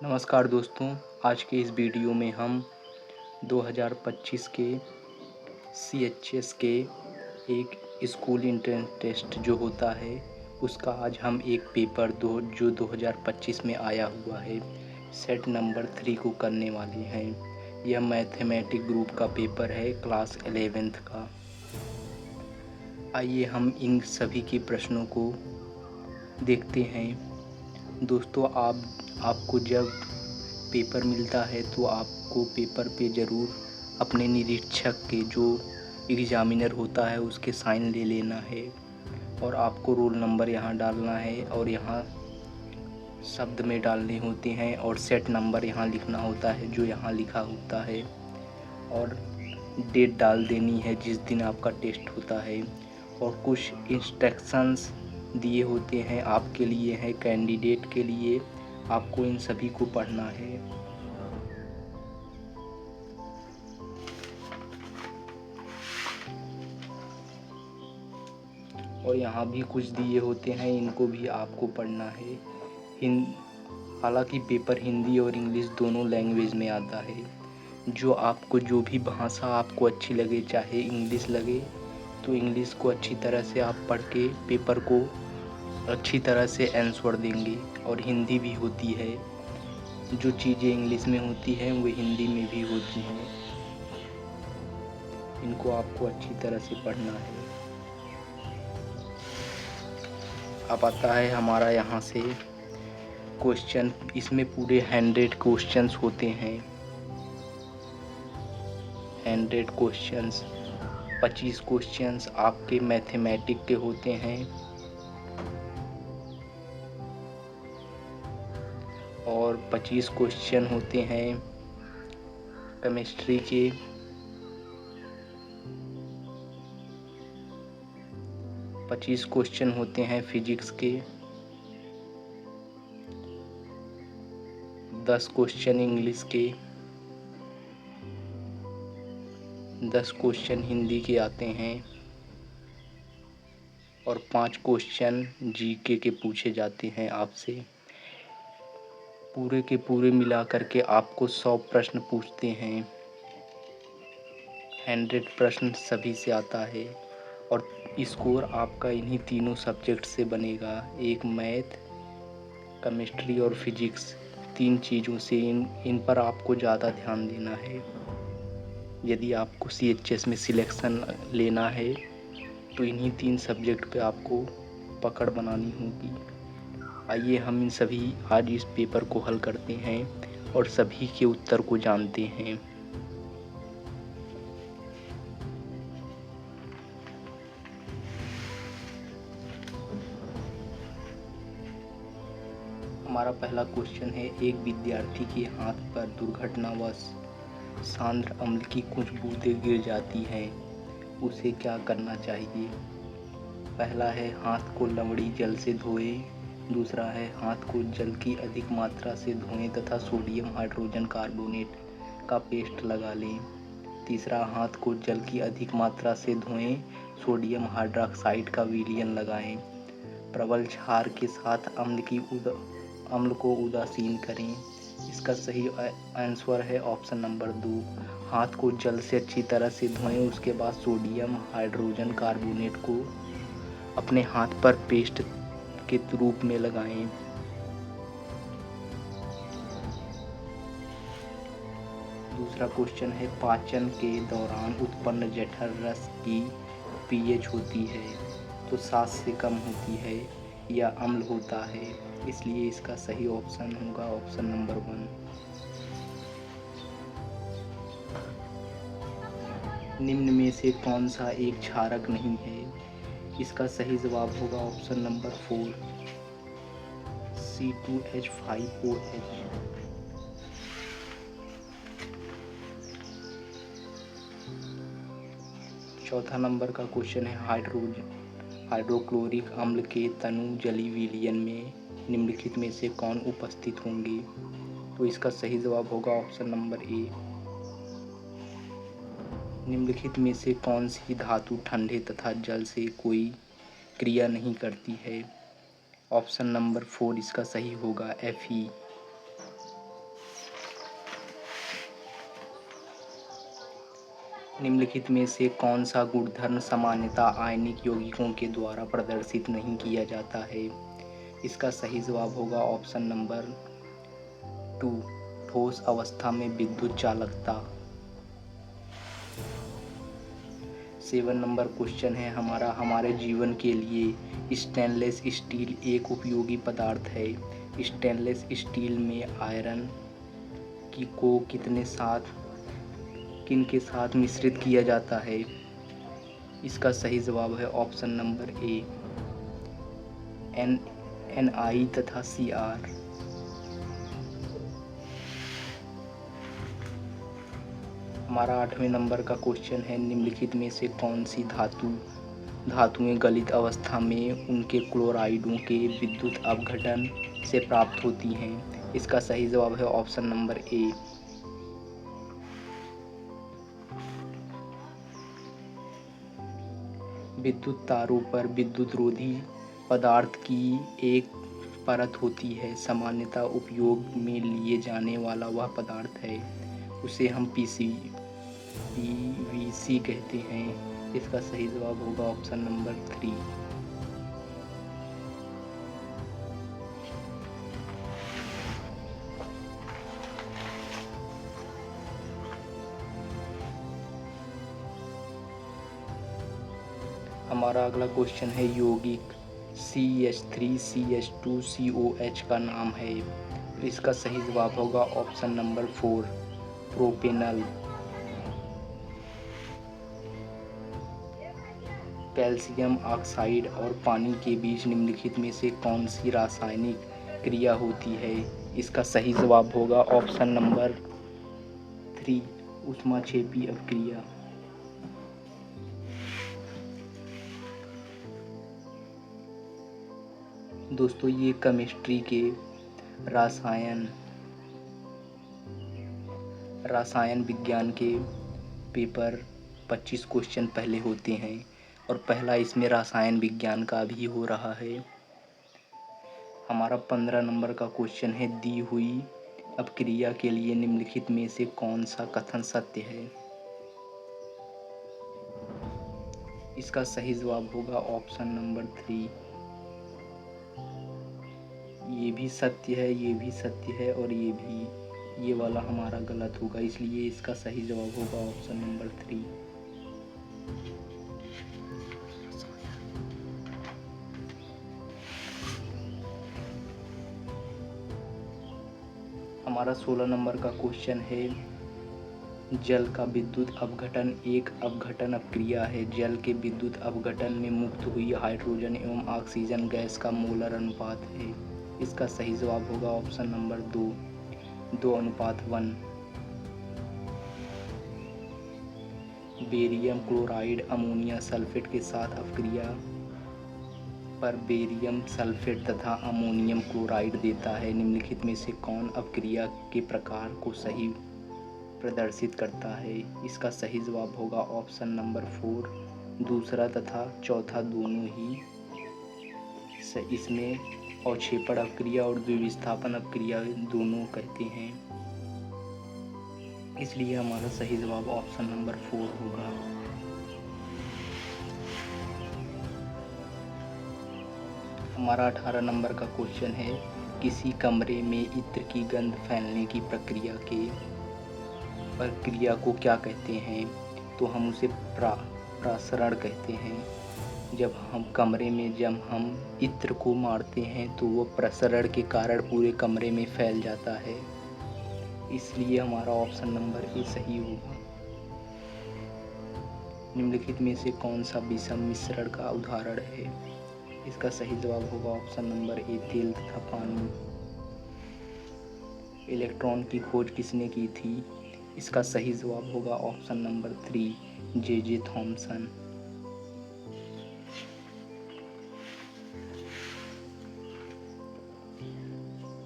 नमस्कार दोस्तों, आज के इस वीडियो में हम 2025 के सीएचएस के एक स्कूल एंट्रेंस टेस्ट जो होता है उसका आज हम एक पेपर जो 2025 में आया हुआ है सेट नंबर 3 को करने वाले हैं। यह मैथमेटिक ग्रुप का पेपर है क्लास 11th का। आइए हम इन सभी के प्रश्नों को देखते हैं। दोस्तों, आपको जब पेपर मिलता है तो आपको पेपर पे ज़रूर अपने निरीक्षक के जो एग्ज़ामिनर होता है उसके साइन ले लेना है और आपको रोल नंबर यहाँ डालना है और यहाँ शब्द में डालने होते हैं और सेट नंबर यहाँ लिखना होता है जो यहाँ लिखा होता है और डेट डाल देनी है जिस दिन आपका टेस्ट होता है और कुछ इंस्ट्रक्शंस दिए होते हैं आपके लिए है कैंडिडेट के लिए। आपको इन सभी को पढ़ना है। और यहाँ भी कुछ दिए होते हैं, इनको भी आपको पढ़ना है। हालांकि पेपर हिंदी और इंग्लिश दोनों लैंग्वेज में आता है। जो भी भाषा आपको अच्छी लगे, चाहे इंग्लिश लगे तो इंग्लिश को अच्छी तरह से आप पढ़ के पेपर को अच्छी तरह से आंसर देंगे। और हिंदी भी होती है, जो चीज़ें इंग्लिश में होती हैं वो हिंदी में भी होती हैं। इनको आपको अच्छी तरह से पढ़ना है। अब आता है हमारा यहाँ से क्वेश्चन। इसमें पूरे 100 क्वेश्चंस होते हैं। 100 क्वेश्चंस, 25 क्वेश्चंस आपके मैथमेटिक के होते हैं और 25 क्वेश्चन होते हैं केमिस्ट्री के। 25 क्वेश्चन होते हैं फिजिक्स के। 10 क्वेश्चन इंग्लिश के। 10 क्वेश्चन हिंदी के आते हैं और 5 क्वेश्चन जीके के पूछे जाते हैं आपसे। पूरे के पूरे मिला करके आपको 100 प्रश्न पूछते हैं। 100 प्रश्न सभी से आता है और स्कोर आपका इन्हीं तीनों सब्जेक्ट से बनेगा। एक मैथ, केमिस्ट्री और फिजिक्स, 3 चीज़ों से इन पर आपको ज़्यादा ध्यान देना है। यदि आपको सीएचएस में सिलेक्शन लेना है तो इन्हीं 3 सब्जेक्ट पे आपको पकड़ बनानी होगी। आइए हम इन सभी आज इस पेपर को हल करते हैं और सभी के उत्तर को जानते हैं। हमारा पहला क्वेश्चन है, एक विद्यार्थी के हाथ पर दुर्घटनावश सांद्र अम्ल की कुछ बूंदें गिर जाती हैं, उसे क्या करना चाहिए? पहला है हाथ को लवणी जल से धोएं। दूसरा है हाथ को जल की अधिक मात्रा से धोएं तथा सोडियम हाइड्रोजन कार्बोनेट का पेस्ट लगा लें। तीसरा, हाथ को जल की अधिक मात्रा से धोएं, सोडियम हाइड्रॉक्साइड का विलयन लगाएं। प्रबल क्षार के साथ अम्ल को उदासीन करें। इसका सही आंसर है ऑप्शन नंबर 2। हाथ को जल से अच्छी तरह से धोएं, उसके बाद सोडियम हाइड्रोजन कार्बोनेट को अपने हाथ पर पेस्ट के रूप में लगाएं। दूसरा क्वेश्चन है, पाचन के दौरान उत्पन्न जठर रस की पीएच होती है तो 7 से कम होती है या अम्ल होता है, इसलिए इसका सही ऑप्शन होगा ऑप्शन नंबर 1। निम्न में से कौन सा एक क्षारक नहीं है? इसका सही जवाब होगा ऑप्शन नंबर 4, C2H5OH। चौथा नंबर का क्वेश्चन है, हाइड्रोक्लोरिक अम्ल के तनु जलीय विलयन में निम्नलिखित में से कौन उपस्थित होंगे? तो इसका सही जवाब होगा ऑप्शन नंबर ए। निम्नलिखित में से कौन सी धातु ठंडे तथा जल से कोई क्रिया नहीं करती है? ऑप्शन नंबर 4 इसका सही होगा Fe। निम्नलिखित में से कौन सा गुणधर्म सामान्यतः आयनिक यौगिकों के द्वारा प्रदर्शित नहीं किया जाता है? इसका सही जवाब होगा ऑप्शन नंबर 2, ठोस अवस्था में विद्युत चालकता। 7 नंबर क्वेश्चन है हमारा, हमारे जीवन के लिए स्टेनलेस स्टील एक उपयोगी पदार्थ है। स्टेनलेस स्टील में आयरन की को किन के साथ मिश्रित किया जाता है? इसका सही जवाब है ऑप्शन नंबर ए, Ni तथा Cr। हमारा 8वें नंबर का क्वेश्चन है, निम्नलिखित में से कौन सी धातुएं गलित अवस्था में उनके क्लोराइडों के विद्युत अपघटन से प्राप्त होती हैं? इसका सही जवाब है ऑप्शन नंबर ए, विद्युत तारों पर विद्युतरोधी पदार्थ की एक परत होती है। सामान्यतः उपयोग में लिए जाने वाला वह पदार्थ है, उसे हम पीवीसी कहते हैं। इसका सही जवाब होगा ऑप्शन नंबर 3। हमारा अगला क्वेश्चन है, यौगिक CH3CH2COH का नाम है। तो इसका सही जवाब होगा option number 4, propanal. Calcium oxide और पानी के बीच निम्नलिखित में से कौन सी रासायनिक क्रिया होती है? इसका सही जवाब होगा ऑप्शन नंबर 3, ऊष्माक्षेपी अपक्रिया। दोस्तों ये केमिस्ट्री के रसायन विज्ञान के पेपर 25 क्वेश्चन पहले होते हैं और पहला इसमें रसायन विज्ञान का भी हो रहा है। हमारा 15 नंबर का क्वेश्चन है, दी हुई अपक्रिया के लिए निम्नलिखित में से कौन सा कथन सत्य है? इसका सही जवाब होगा ऑप्शन नंबर 3, ये भी सत्य है, ये भी सत्य है और ये भी, ये वाला हमारा गलत होगा, इसलिए इसका सही जवाब होगा ऑप्शन नंबर 3। हमारा 16 नंबर का क्वेश्चन है, जल का विद्युत अपघटन एक अपघटन अपक्रिया है। जल के विद्युत अपघटन में मुक्त हुई हाइड्रोजन एवं ऑक्सीजन गैस का मोलर अनुपात है। इसका सही जवाब होगा option number 2, 2:1। Barium chloride ammonia sulphate के साथ अपक्रिया पर बेरियम सल्फेट तथा अमोनियम क्लोराइड देता है। निम्नलिखित में से कौन अपक्रिया के प्रकार को सही प्रदर्शित करता है? इसका सही जवाब होगा ऑप्शन नंबर 4, दूसरा तथा चौथा दोनों ही। इसमें अवक्षेपण अपक्रिया और द्विविस्थापन अपक्रिया दोनों कहते हैं, इसलिए हमारा सही जवाब ऑप्शन नंबर 4 होगा। हमारा 18 नंबर का क्वेश्चन है, किसी कमरे में इत्र की गंध फैलने की प्रक्रिया को क्या कहते हैं? तो हम उसे प्रसरण कहते हैं। जब हम इत्र को मारते हैं तो वो प्रसरण के कारण पूरे कमरे में फैल जाता है, इसलिए हमारा ऑप्शन नंबर ए सही होगा। निम्नलिखित में से कौन सा विषम मिश्रण का उदाहरण है? इसका सही जवाब होगा ऑप्शन नंबर ए, तेल तथा पानी। इलेक्ट्रॉन की खोज किसने की थी? इसका सही जवाब होगा ऑप्शन नंबर 3, जे थॉमसन।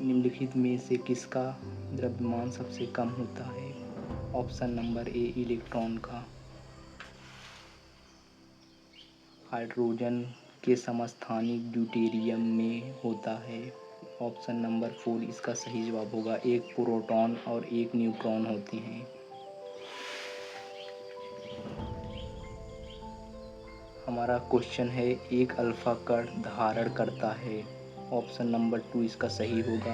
निम्नलिखित में से किसका द्रव्यमान सबसे कम होता है? ऑप्शन नंबर ए, इलेक्ट्रॉन का। हाइड्रोजन के समस्थानिक ड्यूटेरियम में होता है। ऑप्शन नंबर 4 इसका सही जवाब होगा। एक प्रोटॉन और एक न्यूट्रॉन होते हैं। हमारा क्वेश्चन है एक अल्फा कण धारण करता है। ऑप्शन नंबर 2 इसका सही होगा।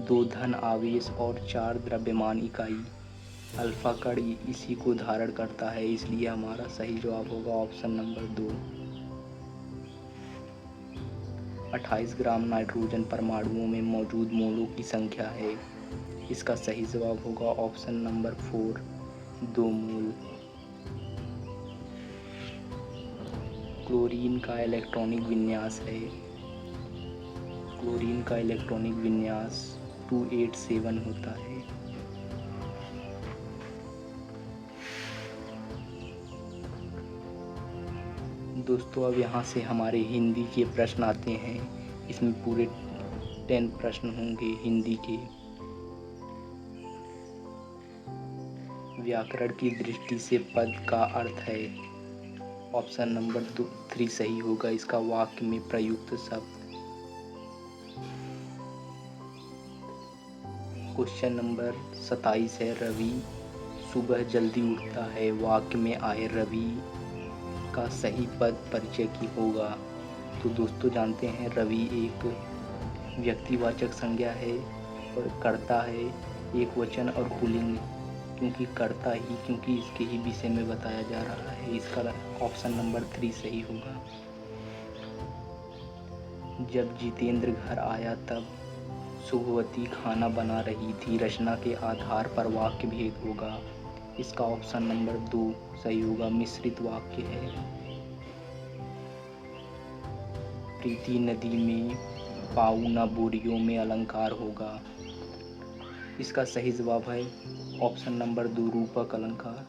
2 धन आवेश और 4 द्रव्यमान इकाई। अल्फा कण इसी को धारण करता है, इसलिए हमारा सही जवाब होगा ऑप्शन नंबर 2। 28 ग्राम नाइट्रोजन परमाणुओं में मौजूद मोलों की संख्या है। इसका सही जवाब होगा ऑप्शन नंबर 4, 2 मोल। क्लोरीन का इलेक्ट्रॉनिक विन्यास है। क्लोरीन का इलेक्ट्रॉनिक विन्यास 287 होता है। दोस्तों अब यहाँ से हमारे हिंदी के प्रश्न आते हैं। इसमें पूरे 10 प्रश्न होंगे हिंदी के। व्याकरण की दृष्टि से पद का अर्थ है। ऑप्शन नंबर 3 सही होगा। इसका वाक्य में प्रयुक्त शब्द। क्वेश्चन नंबर 27 है रवि सुबह जल्दी उठता है। वाक्य में आए रवि का सही पद परिचय की होगा। तो दोस्तों जानते हैं रवि एक व्यक्तिवाचक संज्ञा है और कर्ता है एक वचन और पुल्लिंग, क्योंकि इसके ही विषय में बताया जा रहा है। इसका ऑप्शन नंबर 3 सही होगा। जब जितेंद्र घर आया तब सुभवती खाना बना रही थी। रचना के आधार पर वाक्य भेद होगा। इसका ऑप्शन नंबर 2 सही होगा। मिश्रित वाक्य है। प्रीति नदी में पाऊ न बोरियों में अलंकार होगा। इसका सही जवाब है ऑप्शन नंबर 2 रूपक अलंकार।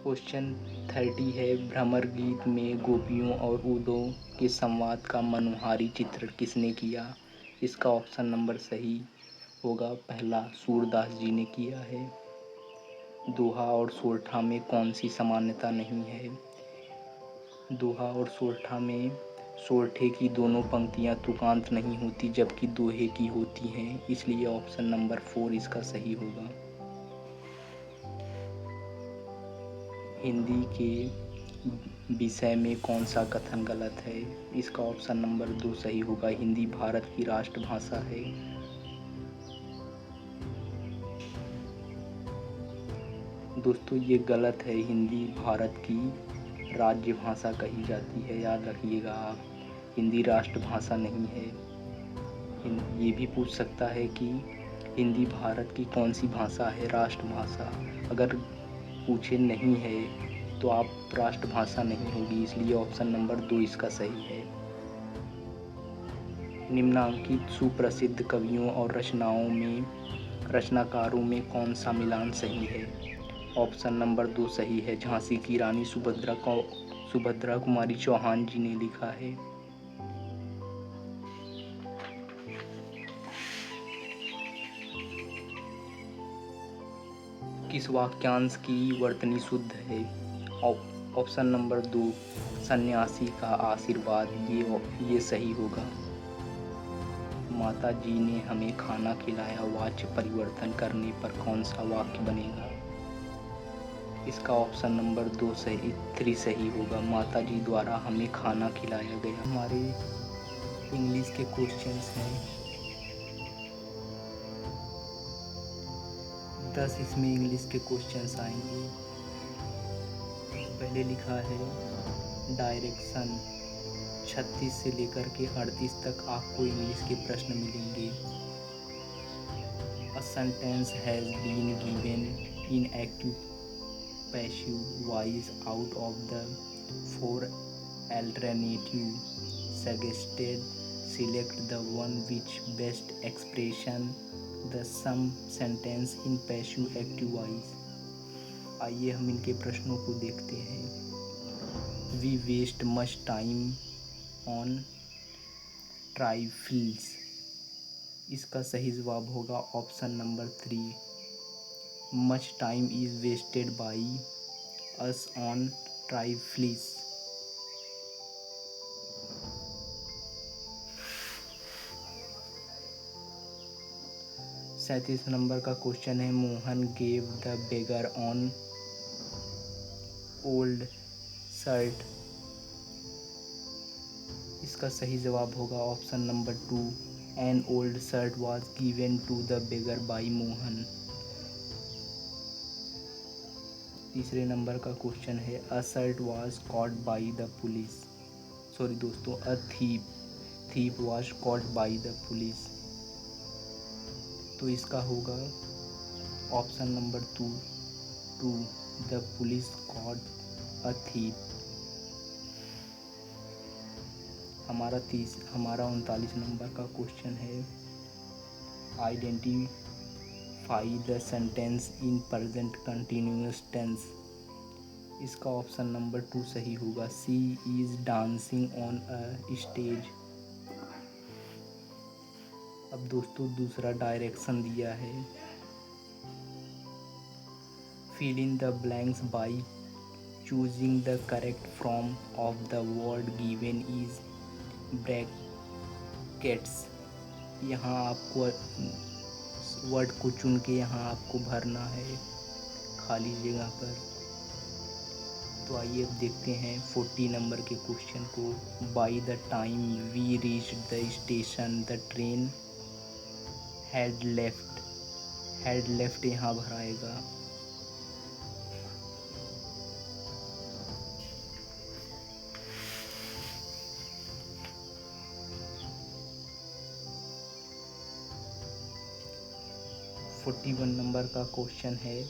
क्वेश्चन 30 है भ्रमर गीत में गोपियों और उदों के संवाद का मनोहारी चित्रण किसने किया। इसका ऑप्शन नंबर सही होगा पहला सूरदास जी ने किया है। दोहा और सोरठा में कौन सी समानता नहीं है। दोहा और सोरठा में सोरठे की दोनों पंक्तियां तुकांत नहीं होती जबकि दोहे की होती हैं, इसलिए ऑप्शन नंबर 4 इसका सही होगा। हिंदी के विषय में कौन सा कथन गलत है। इसका ऑप्शन नंबर 2 सही होगा। हिंदी भारत की राष्ट्रभाषा है। दोस्तों ये गलत है। हिंदी भारत की राज्य भाषा कही जाती है, याद रखिएगा आप। हिंदी राष्ट्रभाषा नहीं है। ये भी पूछ सकता है कि हिंदी भारत की कौन सी भाषा है राष्ट्रभाषा। अगर पूछे नहीं है तो आप राष्ट्रभाषा नहीं होगी, इसलिए ऑप्शन नंबर 2 इसका सही है। निम्नांकित सुप्रसिद्ध कवियों और रचनाकारों में कौन सा मिलान सही है। ऑप्शन नंबर 2 सही है। झांसी की रानी सुभद्रा कुमारी चौहान जी ने लिखा है। किस वाक्यांश की वर्तनी शुद्ध है। ऑप्शन नंबर 2 सन्यासी का आशीर्वाद, ये सही होगा। माता जी ने हमें खाना खिलाया वाच्य परिवर्तन करने पर कौन सा वाक्य बनेगा। इसका ऑप्शन नंबर 3 सही होगा। माता जी द्वारा हमें खाना खिलाया गया। हमारे इंग्लिश के क्वेश्चंस हैं 10। इसमें इंग्लिश के क्वेश्चंस आएंगे। पहले लिखा है डायरेक्शन। 36 से लेकर के 38 तक आपको इंग्लिश के प्रश्न मिलेंगे। A sentence has been given in active passive voice out of the 4 alternative suggested. Select the one which best expression the sum sentence in passive active voice. आइए हम इनके प्रश्नों को देखते हैं। We waste much time on trifles. इसका सही जवाब होगा option number 3। Much time is wasted by us on trifles. 37 number का क्वेश्चन है, Mohan gave the beggar on old shirt. इसका सही जवाब होगा option number 2, an old shirt was given to the beggar by Mohan. तीसरे नंबर का क्वेश्चन है, a shirt was caught by the police. Sorry दोस्तों, a thief was caught by the police. तो इसका होगा option number 2, the police caught a thief. हमारा 39 number का question है, identify the sentence in present continuous tense. इसका option number 2 सही होगा, she is dancing on a stage. अब दोस्तों दूसरा डायरेक्शन दिया है, fill in the blanks by choosing the correct form of the word given is brackets. यहाँ आपको वर्ड को चुन के यहाँ आपको भरना है खाली जगह पर। तो आइए अब देखते हैं 40 नंबर के क्वेश्चन को, by the time we reach the station the train had left यहाँ भराएगा। फोर्टी 41 नंबर का क्वेश्चन है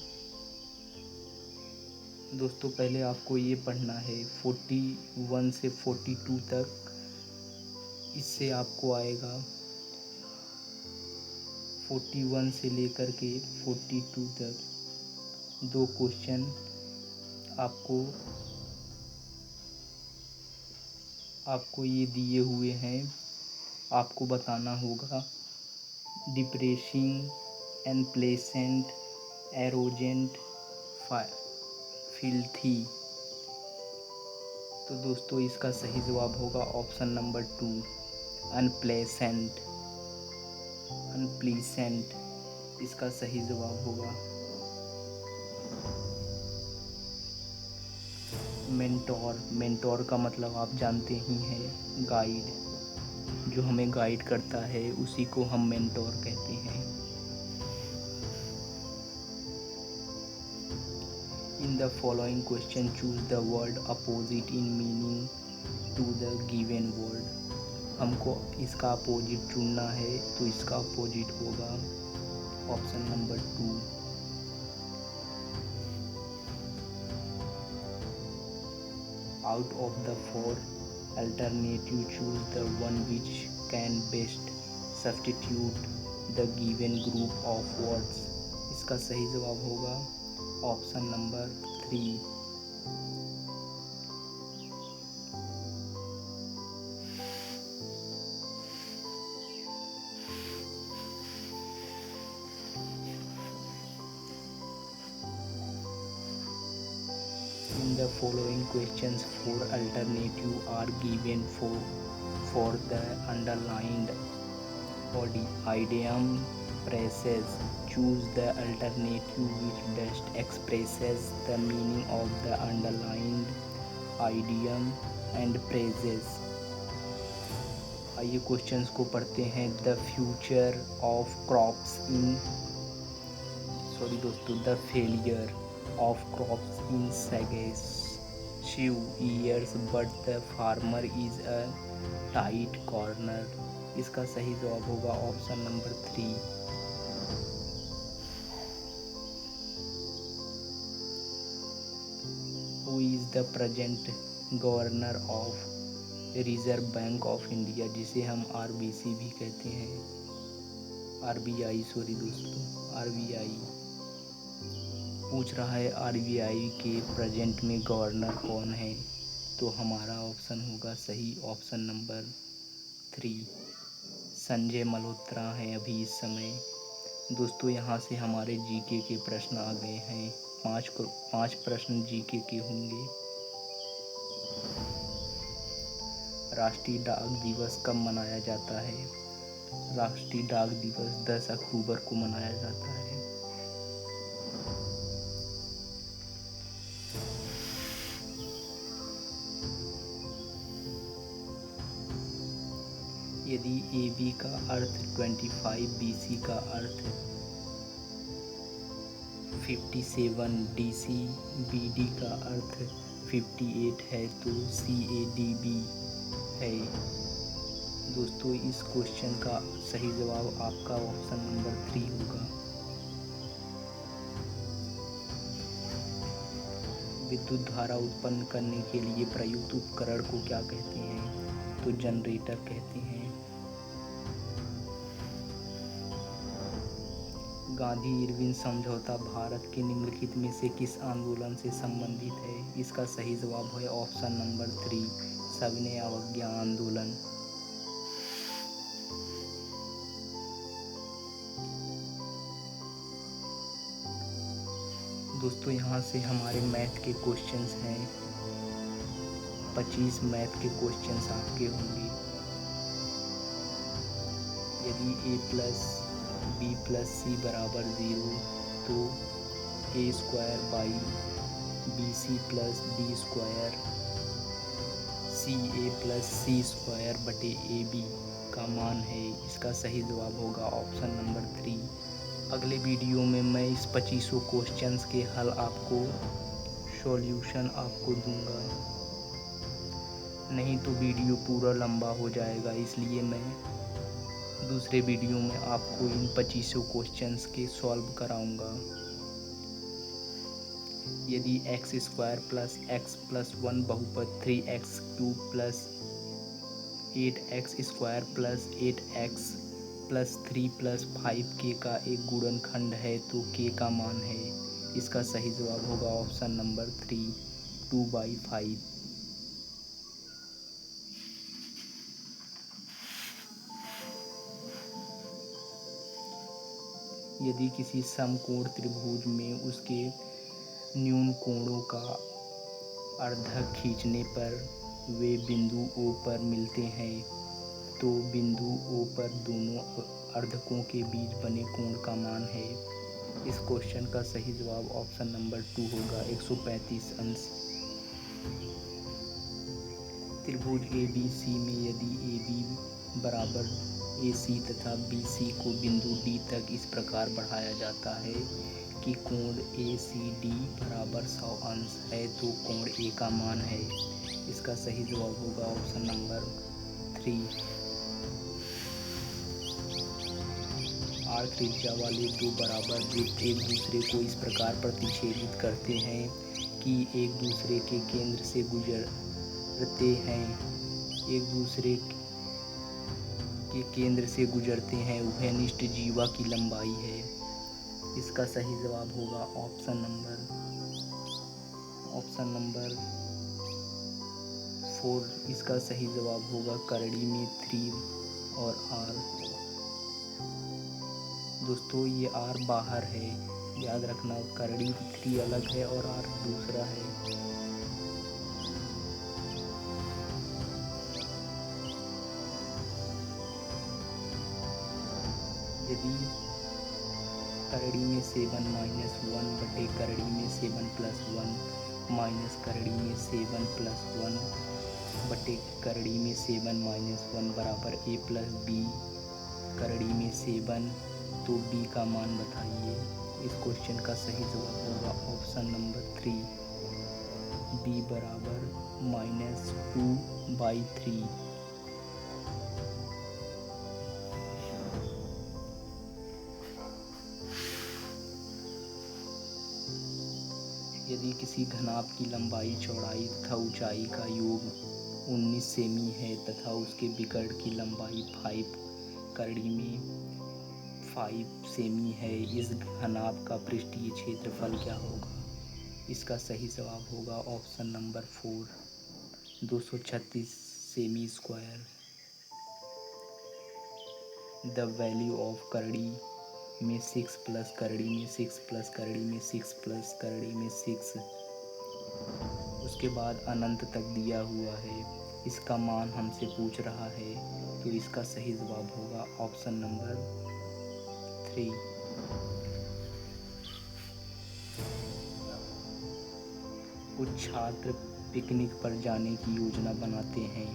दोस्तों, पहले आपको ये पढ़ना है 41 से 42 तक। इससे आपको आएगा 41 से लेकर के 42 तक 2 क्वेश्चन आपको ये दिए हुए हैं। आपको बताना होगा डिप्रेसिंग, अनप्लेसेंट, एरोजेंट, फिल्थी। तो दोस्तों इसका सही जवाब होगा ऑप्शन नंबर 2, अनप्लेसेंट। इसका सही जवाब होगा। मेंटोर का मतलब आप जानते ही हैं, गाइड। जो हमें गाइड करता है उसी को हम मेंटोर कहते हैं। In the following question choose the word opposite in meaning to the given word. हमको इसका अपोजिट चुनना है, तो इसका अपोजिट होगा option number 2। Out of the 4 alternative choose the one which can best substitute the given group of words। इसका सही जवाब होगा option number 3। In the following questions 4 alternatives are given for the underlined idiom phrases। Choose the alternative which best expresses the meaning of the underlined idiom and phrases। आइए questions को पढ़ते हैं। The future of crops in the failure of crops in successive years but the farmer is a tight corner। इसका सही जवाब होगा option number 3। Who is the present governor of reserve bank of India, जिसे हम RBC भी कहते हैं, RBI RBI पूछ रहा है RBI के प्रेजेंट में गवर्नर कौन है। तो हमारा ऑप्शन होगा सही ऑप्शन नंबर 3, संजय मल्होत्रा हैं अभी इस समय। दोस्तों यहाँ से हमारे जीके के प्रश्न आ गए हैं। 5 प्रश्न जीके के होंगे। राष्ट्रीय डाक दिवस कब मनाया जाता है? राष्ट्रीय डाक दिवस 10 अक्टूबर को मनाया जाता है। यदि AB का अर्थ 25, BC का अर्थ 57, DC BD का अर्थ 58 है तो CADB है। दोस्तों इस क्वेश्चन का सही जवाब आपका ऑप्शन नंबर 3 होगा। विद्युत धारा उत्पन्न करने के लिए प्रयुक्त उपकरण को क्या कहते हैं? तो जनरेटर कहते हैं। गांधी इरविन समझौता भारत के निम्नलिखित में से किस आंदोलन से संबंधित है? इसका सही जवाब है ऑप्शन नंबर 3, सविनय अवज्ञा आंदोलन। दोस्तों यहाँ से हमारे मैथ के क्वेश्चंस हैं। 25 मैथ के क्वेश्चंस आपके होंगे। यदि a plus b plus c बराबर 0 तो a square by bc plus b square ca plus c square बटे ab का मान है। इसका सही जवाब होगा ऑप्शन नंबर 3। अगले वीडियो में मैं इस 25 क्वेश्चंस के हल आपको सॉल्यूशन आपको दूंगा, नहीं तो वीडियो पूरा लंबा हो जाएगा, इसलिए मैं दूसरे वीडियो में आपको इन 25 क्वेश्चंस के सॉल्व कराऊंगा। यदि x square plus x plus 1 बहुपद 3x³ plus 8x square plus 8x plus 3 plus 5k का एक गुणनखंड है तो k का मान है। इसका सही जवाब होगा ऑप्शन नंबर 3, 2/5। यदि किसी समकोण त्रिभुज में उसके न्यून कोणों का अर्धक खींचने पर वे बिंदु O पर मिलते हैं तो बिंदु O पर दोनों अर्धकों के बीच बने कोण का मान है। इस क्वेश्चन का सही जवाब ऑप्शन नंबर 2 होगा, 135 अंश। त्रिभुज ABC में यदि AB बराबर AC तथा BC को बिंदु D तक इस प्रकार बढ़ाया जाता है कि कोण ACD बराबर 100 अंश है तो कोण A का मान है। इसका सही जवाब होगा ऑप्शन नंबर 3। R त्रिज्या वाले दो बराबर वृत्त एक दूसरे को इस प्रकार प्रतिच्छेदित करते हैं कि एक दूसरे के केंद्र से गुजरते हैं, उभयनिष्ठ जीवा की लंबाई है। इसका सही जवाब होगा ऑप्शन नंबर 4। इसका सही जवाब होगा करड़ी में 3 और R। दोस्तों ये R बाहर है, याद रखना, करड़ी 3 अलग है और R दूसरा है। यदि करड़ी में 7 माइनस 1 बटे करड़ी में 7 प्लस 1 माइनस करड़ी में 7 प्लस 1 बटे करड़ी में 7 माइनस 1 बराबर A प्लस B करड़ी में 7 तो B का मान बताइए। इस क्वेश्चन का सही जवाब होगा ऑप्शन नंबर 3, B बराबर -2/3। यदि किसी घनाभ की लंबाई, चौड़ाई तथा ऊंचाई का योग 19 सेमी है तथा उसके विकर्ण की लंबाई 5 करड़ी में 5 सेमी है, इस घनाभ का पृष्ठीय क्षेत्रफल क्या होगा? इसका सही जवाब होगा option number 4, 236 semi square. The value of करड़ी में 6 प्लस करड़ी में 6 प्लस करड़ी में 6 प्लस करड़ी में 6 उसके बाद अनंत तक दिया हुआ है। इसका मान हमसे पूछ रहा है तो इसका सही जवाब होगा ऑप्शन नंबर 3। कुछ छात्र पिकनिक पर जाने की योजना बनाते हैं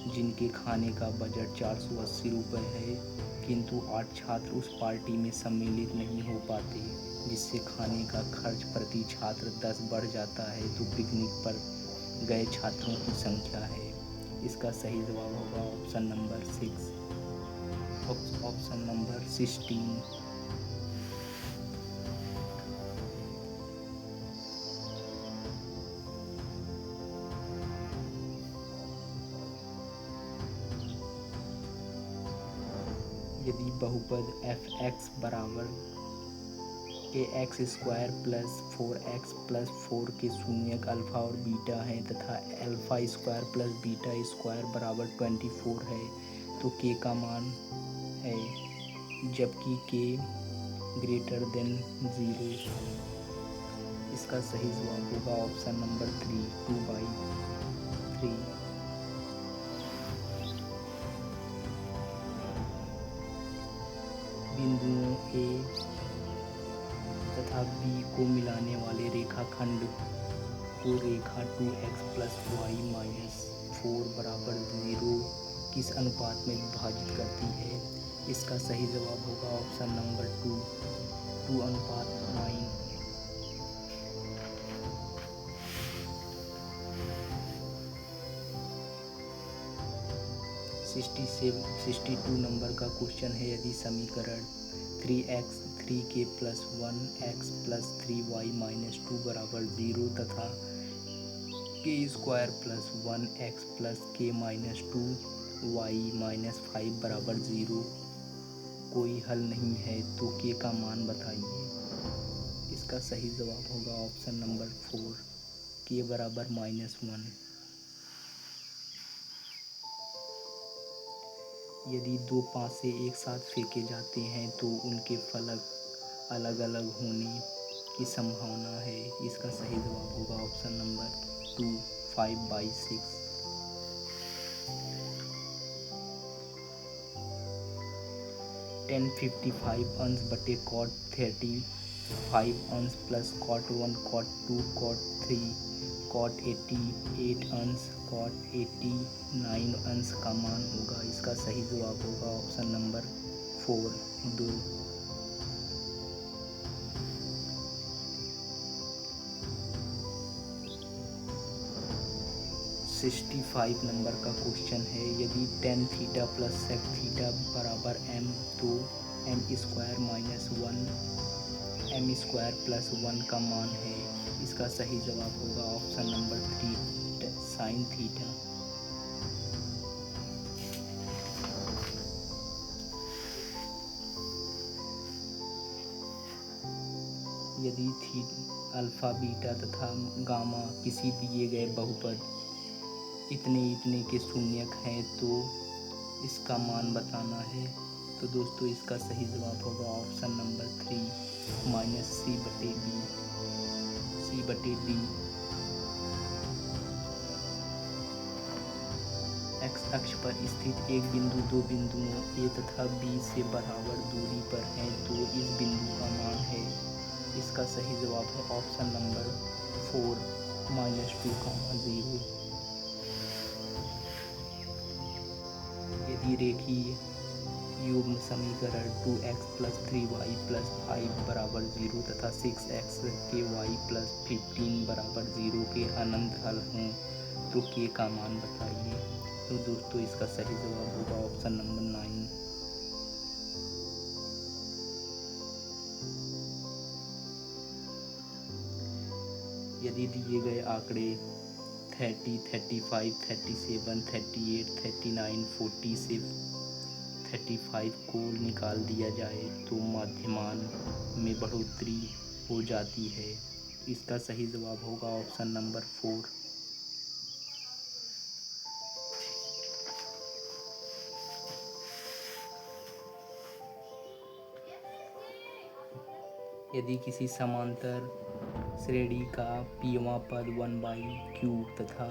जिनके खाने का बजट 480 रुपये है, किंतु 8 छात्र उस पार्टी में सम्मिलित नहीं हो पाते, जिससे खाने का खर्च प्रति छात्र 10 बढ़ जाता है। तो पिकनिक पर गए छात्रों की संख्या है। इसका सही जवाब होगा ऑप्शन नंबर 6, ऑप्शन नंबर 16। यदि बहुपद एफ एक्स बराबर A X square plus 4x plus 4 के शून्यक अल्फ़ा और बीटा हैं तथा alpha square plus beta square बराबर 24 है, तो के का मान है, जबकि के ग्रेटर देन 0। इसका सही जवाब होगा ऑप्शन नंबर 3, 2/3। बिंदुओं ए तथा बी को मिलाने वाले रेखाखंड को रेखा 2x प्लस वाई माइनस 4 बराबर 0 किस अनुपात में विभाजित करती है? इसका सही जवाब होगा ऑप्शन नंबर 2:9। 62 नंबर का क्वेश्चन है, यदि समीकरण 3 plus 1x plus 3y minus 2 बराबर 0 तथा के स्क्वायर प्लस 1x प्लस के माइनस 2y माइनस 5 बराबर 0 कोई हल नहीं है, तो के का मान बताइए। इसका सही जवाब होगा ऑप्शन नंबर 4, के बराबर -1। यदि दो पासे एक साथ फेंके जाते हैं तो उनके फलक अलग अलग होने की संभावना है। इसका सही जवाब होगा ऑप्शन नंबर 2, 5/6। tan 55 अंश बटे cot 35 अंश plus cot 1 cot 2 cot 3 cot 88 अंश cot 89 अंश का मान होगा। इसका सही जवाब होगा ऑप्शन नंबर 4, 2। 65 नंबर का क्वेश्चन है, यदि tan theta plus sec theta बराबर m तो m square minus 1 m square plus 1 का मान है। इसका सही जवाब होगा ऑप्शन नंबर 3, साइन थीटा। यदि अल्फा बीटा तथा गामा किसी दिए गए बहुपद इतने के शून्यक हैं तो इसका मान बताना है। तो दोस्तों इसका सही जवाब होगा ऑप्शन नंबर 3, -c/d। एक्स अक्ष पर स्थित एक बिंदु दो बिंदुओं ए तथा बी से बराबर दूरी पर है, तो इस बिंदु का मान है। इसका सही जवाब है ऑप्शन नंबर 4, -2, 0। यदि रेखीय युग्म समीकरण 2x प्लस 3y प्लस 5 बराबर 0 तथा 6x के y प्लस 15 बराबर 0 के अनंत हल हों तो के का मान बताइए। तो दोस्तों इसका सही जवाब होगा ऑप्शन नंबर 9। यदि दिए गए आंकड़े 30, 35, 37, 38, 39, 40 से 35 को निकाल दिया जाए तो माध्यमान में बढ़ोतरी हो जाती है। इसका सही जवाब होगा ऑप्शन नंबर 4। यदि किसी समांतर श्रेणी का पीवां पद 1/q तथा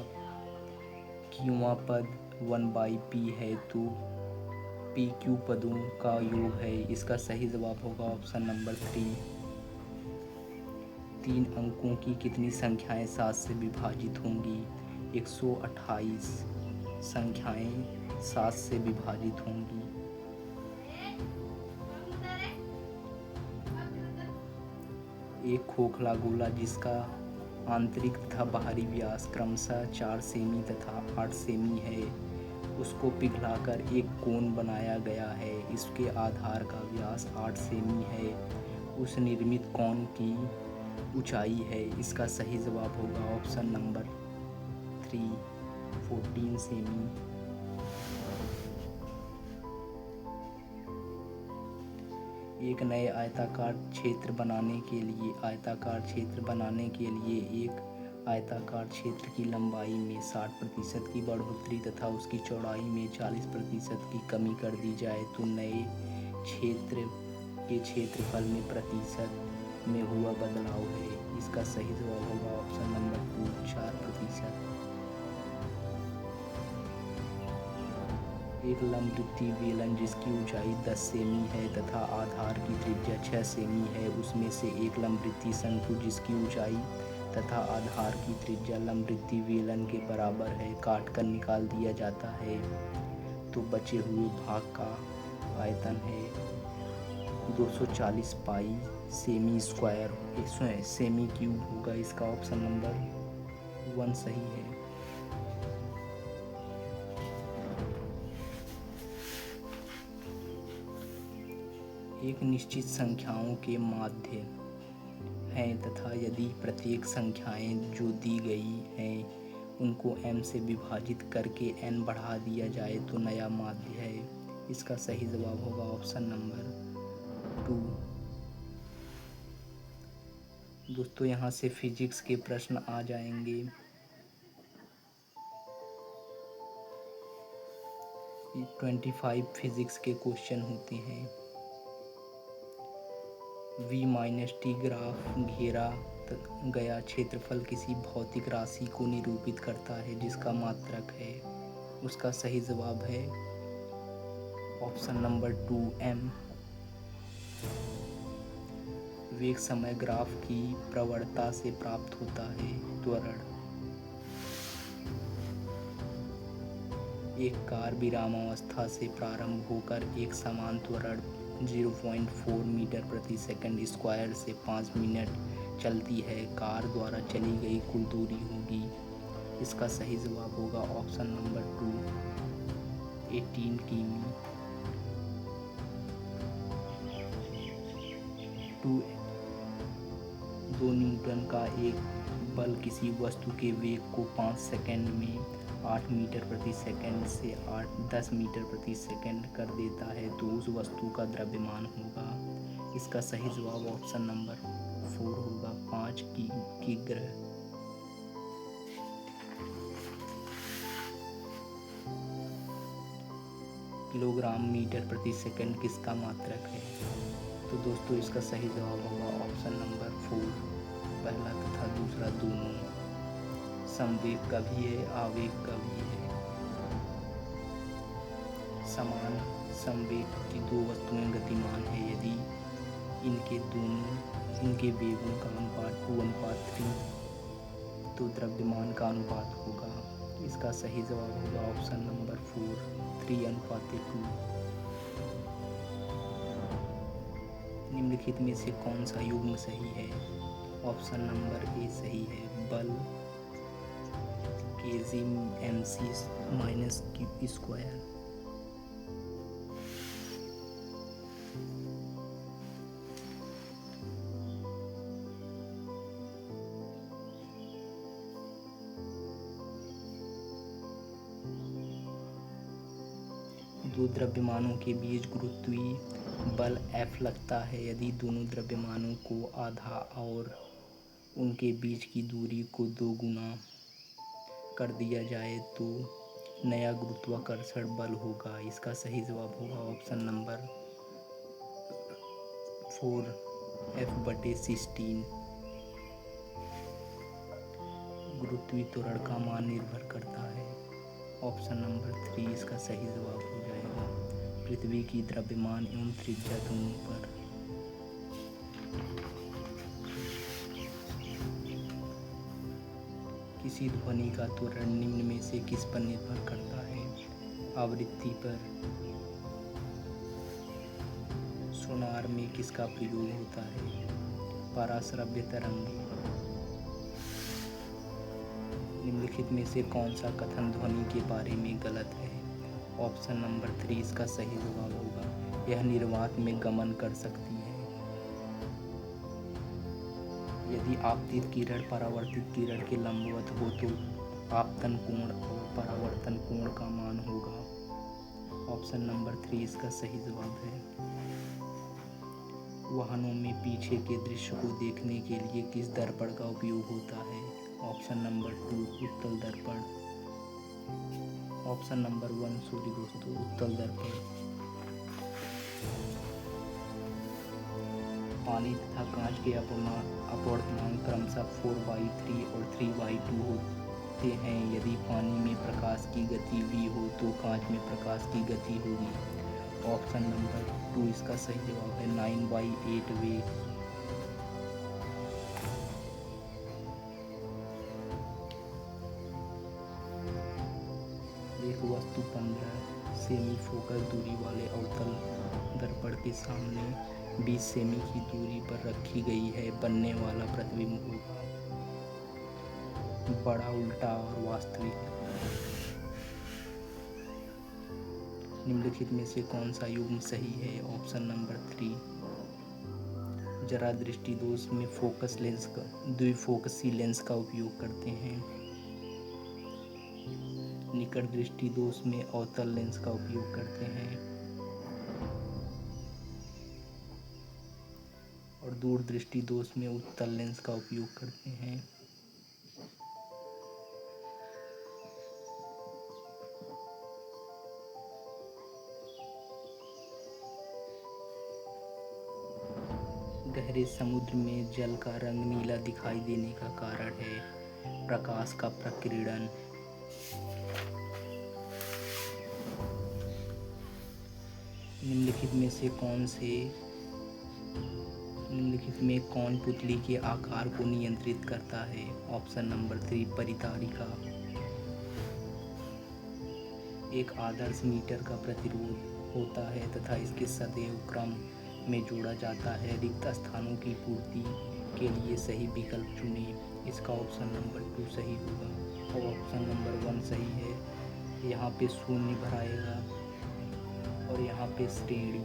क्यूवां पद 1/p है तो pq पदों का योग है। इसका सही जवाब होगा ऑप्शन नंबर 3। 3 अंकों की कितनी संख्याएं 7 से विभाजित होंगी? 128 संख्याएं 7 से विभाजित होंगी। एक खोखला गोला जिसका आंतरिक तथा बाहरी व्यास क्रमशः 4 सेमी तथा 8 सेमी है, उसको पिघलाकर एक कोन बनाया गया है। इसके आधार का व्यास 8 सेमी है। उस निर्मित कोन की ऊंचाई है। इसका सही जवाब होगा ऑप्शन नंबर 3, 14 सेमी। एक नए आयताकार क्षेत्र बनाने के लिए एक आयताकार क्षेत्र की लंबाई में 60% की बढ़ोतरी तथा उसकी चौड़ाई में 40% की कमी कर दी जाए तो नए क्षेत्र के क्षेत्रफल में प्रतिशत में हुआ बदलाव है। इसका सही जवाब होगा ऑप्शन नंबर 2, 4%। एक लंबवृत्तीय बेलन जिसकी ऊंचाई 10 सेमी है तथा आधार की त्रिज्या 6 सेमी है, उसमें से एक लंबवृत्तीय शंकु जिसकी ऊंचाई तथा आधार की त्रिज्या लंबवृत्तीय बेलन के बराबर है काट कर निकाल दिया जाता है तो बचे हुए भाग का आयतन है 240 पाई सेमी स्क्वायर सेमी क्यूब होगा। इसका ऑप्शन नंबर 1 सही है। एक निश्चित संख्याओं के माध्य हैं तथा यदि प्रत्येक संख्याएं जो दी गई हैं उनको m से विभाजित करके n बढ़ा दिया जाए तो नया माध्य है। इसका सही जवाब होगा ऑप्शन नंबर 2। दोस्तों यहाँ से फिजिक्स के प्रश्न आ जाएंगे। 25 फिजिक्स के क्वेश्चन होते हैं। v-t ग्राफ घेरा गया क्षेत्रफल किसी भौतिक राशि को निरूपित करता है जिसका मात्रक है। उसका सही जवाब है ऑप्शन नंबर 2, m। वेग समय ग्राफ की प्रवणता से प्राप्त होता है। त्वरण एक कार विरामावस्था से प्रारंभ होकर एक समान त्वरण 0.4 मीटर प्रति सेकंड स्क्वायर से 5 मिनट चलती है। कार द्वारा चली गई कुल दूरी होगी। इसका सही जवाब होगा ऑप्शन नंबर 2, 18 किमी। 2 न्यूटन का एक बल किसी वस्तु के वेग को 5 सेकंड में 8 मीटर प्रति सेकंड से 10 मीटर प्रति सेकंड कर देता है तो उस वस्तु का द्रव्यमान होगा। इसका सही जवाब ऑप्शन नंबर 4 होगा, 5 किग्रा। किलोग्राम मीटर प्रति सेकंड किसका मात्रक है? तो दोस्तों इसका सही जवाब होगा ऑप्शन नंबर 4, पहला तथा दूसरा दोनों। संवेग का भी है, आवेग का भी है। समान संवेग की 2 वस्तुएं गतिमान है यदि इनके वेगों का अनुपात 2:3 तो द्रव्यमान का अनुपात होगा। इसका सही जवाब होगा ऑप्शन नंबर 4, 3:2। निम्नलिखित में से कौन सा युग्म सही है? ऑप्शन नंबर ए सही है। बल kg/m²। दो द्रव्यमानों के बीच गुरुत्वीय बल F लगता है यदि दोनों द्रव्यमानों को आधा और उनके बीच की दूरी को 2 गुना कर दिया जाए तो नया गुरुत्वाकर्षण बल होगा। इसका सही जवाब होगा ऑप्शन नंबर 4, F/16। गुरुत्वीय त्वरण का मान निर्भर करता है ऑप्शन नंबर 3 इसका सही जवाब हो जाएगा। पृथ्वी की द्रव्यमान एवं त्रिज्या दोनों पर। किसी ध्वनि का त्वरण निम्न में से किस पर निर्भर करता है? आवृत्ति पर। सोनार में किसका प्रयोग होता है? पराश्रव्य तरंग। निम्नलिखित में से कौन सा कथन ध्वनि के बारे में गलत है? ऑप्शन नंबर 3 इसका सही जवाब होगा। यह निर्वात में गमन कर सकती है। यदि आपतित किरण परावर्तित किरण के लंबवत हो तो आपतन कोण और परावर्तन कोण का मान होगा। ऑप्शन नंबर 3 इसका सही जवाब है। वाहनों में पीछे के दृश्य को देखने के लिए किस दर्पण का उपयोग होता है? ऑप्शन नंबर 2 उत्तल दर्पण। ऑप्शन नंबर 1 सॉरी दोस्तों, उत्तल दर्पण। पानी तथा कांच के अपवर्तनांक क्रमशः 4/3 और 3/2 होते हैं। यदि पानी में प्रकाश की गति v हो तो कांच में प्रकाश की गति होगी। ऑप्शन नंबर 2 इसका सही जवाब है 9/8 वेग। एक वस्तु 15 सेमी फोकस दूरी वाले अवतल दर्पण के सामने 20 सेमी की दूरी पर रखी गई है। बनने वाला प्रतिबिंब होगा बड़ा, उल्टा और वास्तविक। निम्नलिखित में से कौन सा युग्म सही है? Option number 3। जरा दृष्टि दोष में फोकस लेंस का द्विफोकसी लेंस का उपयोग करते हैं। निकट दृष्टि दोष में अवतल लेंस का उपयोग करते हैं और दूर दृष्टि दोष में उत्तल लेंस का उपयोग करते हैं। गहरे समुद्र में जल का रंग नीला दिखाई देने का कारण है प्रकाश का प्रकीर्णन। निम्नलिखित में कौन पुतली के आकार को नियंत्रित करता है? Option number 3 परितारिका। एक आदर्श मीटर का प्रतिरोध होता है तथा इसके सदैव क्रम में जोड़ा जाता है। रिक्त स्थानों की पूर्ति के लिए सही विकल्प चुनें। इसका ऑप्शन नंबर 2 सही होगा और ऑप्शन नंबर 1 सही है। यहाँ पे शून्य भराएगा और यहाँ पे श्रेणी।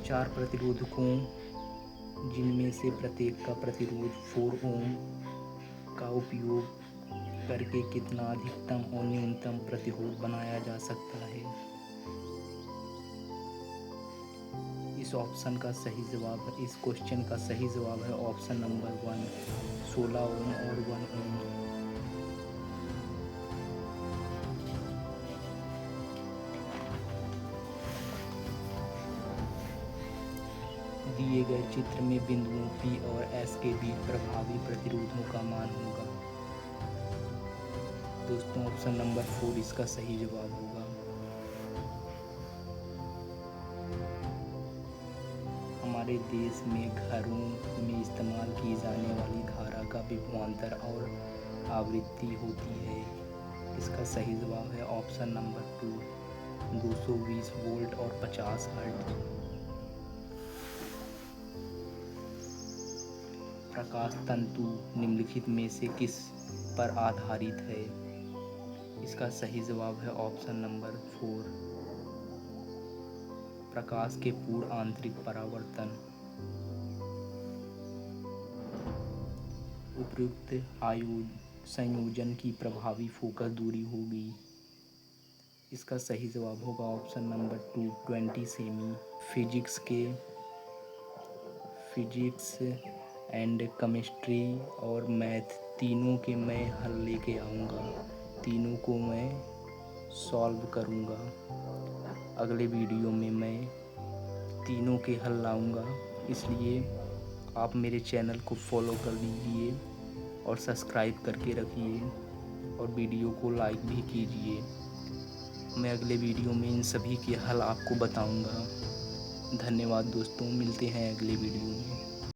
चार प्रतिरोधकों जिनमें से प्रत्येक का प्रतिरोध 4 ओम का उपयोग करके कितना अधिकतम और न्यूनतम प्रतिरोध बनाया जा सकता है? इस ऑप्शन का सही जवाब इस क्वेश्चन का सही जवाब है ऑप्शन नंबर 1 16 ओम और 1 ओम। दिए गए चित्र में बिंदुओं P और S के बीच प्रभावी प्रतिरोधों का मान होगा। दोस्तों ऑप्शन नंबर 4 इसका सही जवाब होगा। हमारे देश में घरों में इस्तेमाल की जाने वाली धारा का विभवांतर और आवृत्ति होती है। इसका सही जवाब है ऑप्शन नंबर 2 220 वोल्ट और 50 हर्ट्ज। प्रकाश तंतु निम्नलिखित में से किस पर आधारित है? इसका सही जवाब है ऑप्शन नंबर 4 प्रकाश के पूर्ण आंतरिक परावर्तन। उपयुक्त संयोजन की प्रभावी फोकस दूरी होगी। इसका सही जवाब होगा option number 2 20 semi. Physics and chemistry और मैथ तीनों के मैं हल लेके आऊँगा। तीनों को मैं सॉल्व करूँगा। अगले वीडियो में मैं तीनों के हल लाऊँगा इसलिए आप मेरे चैनल को फॉलो कर लीजिए और सब्सक्राइब करके रखिए और वीडियो को लाइक भी कीजिए। मैं अगले वीडियो में इन सभी के हल आपको बताऊंगा। धन्यवाद दोस्तों, मिलते हैं अगले वीडियो में।